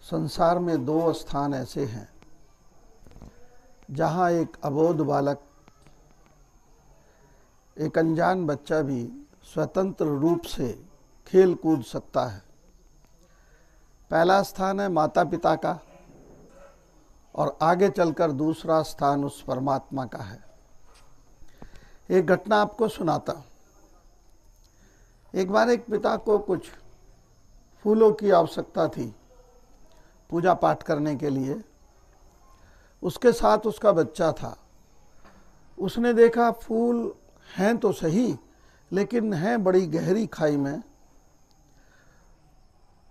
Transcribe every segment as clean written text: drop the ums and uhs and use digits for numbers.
संसार में दो स्थान ऐसे हैं जहाँ एक अबोध बालक, एक अनजान बच्चा भी स्वतंत्र रूप से खेल कूद सकता है। पहला स्थान है माता पिता का और आगे चलकर दूसरा स्थान उस परमात्मा का है। एक घटना आपको सुनाता। एक बार एक पिता को कुछ फूलों की आवश्यकता थी पूजा पाठ करने के लिए। उसके साथ उसका बच्चा था। उसने देखा फूल हैं तो सही, लेकिन हैं बड़ी गहरी खाई में।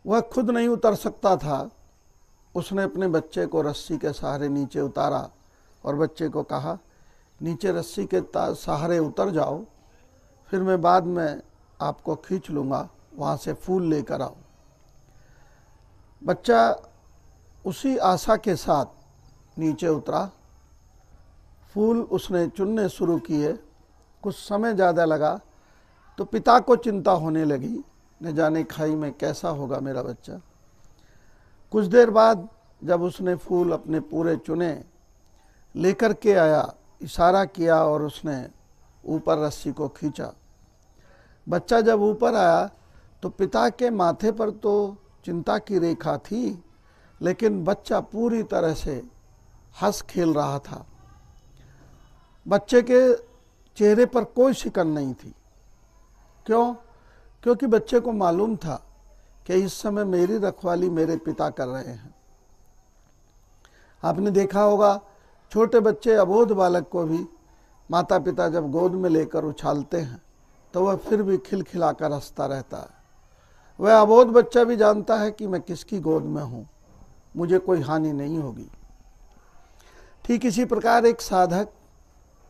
वह खुद नहीं उतर सकता था। उसने अपने बच्चे को रस्सी के सहारे नीचे उतारा और बच्चे को कहा, नीचे रस्सी के सहारे उतर जाओ, फिर मैं बाद में आपको खींच लूँगा, वहाँ से फूल लेकर आओ। बच्चा उसी आशा के साथ नीचे उतरा। फूल उसने चुनने शुरू किए। कुछ समय ज़्यादा लगा तो पिता को चिंता होने लगी, न जाने खाई में कैसा होगा मेरा बच्चा। कुछ देर बाद जब उसने फूल अपने पूरे चुने लेकर के आया, इशारा किया और उसने ऊपर रस्सी को खींचा। बच्चा जब ऊपर आया तो पिता के माथे पर तो चिंता की रेखा थी, लेकिन बच्चा पूरी तरह से हंस खेल रहा था। बच्चे के चेहरे पर कोई शिकन नहीं थी। क्यों? क्योंकि बच्चे को मालूम था कि इस समय मेरी रखवाली मेरे पिता कर रहे हैं। आपने देखा होगा, छोटे बच्चे अबोध बालक को भी माता पिता जब गोद में लेकर उछालते हैं तो वह फिर भी खिलखिलाकर हंसता रहता है। वह अबोध बच्चा भी जानता है कि मैं किसकी गोद में हूँ, मुझे कोई हानि नहीं होगी। ठीक इसी प्रकार एक साधक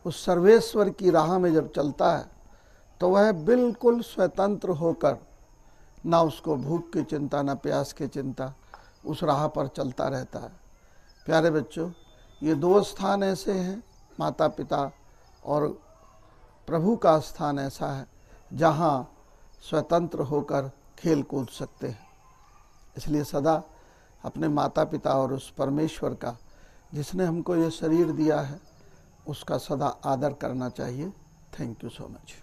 उस सर्वेश्वर की राह में जब चलता है तो वह बिल्कुल स्वतंत्र होकर, ना उसको भूख की चिंता ना प्यास की चिंता, उस राह पर चलता रहता है। प्यारे बच्चों, ये दो स्थान ऐसे हैं, माता पिता और प्रभु का स्थान ऐसा है जहाँ स्वतंत्र होकर खेल कूद सकते हैं। इसलिए सदा अपने माता पिता और उस परमेश्वर का, जिसने हमको ये शरीर दिया है, उसका सदा आदर करना चाहिए। Thank you so much.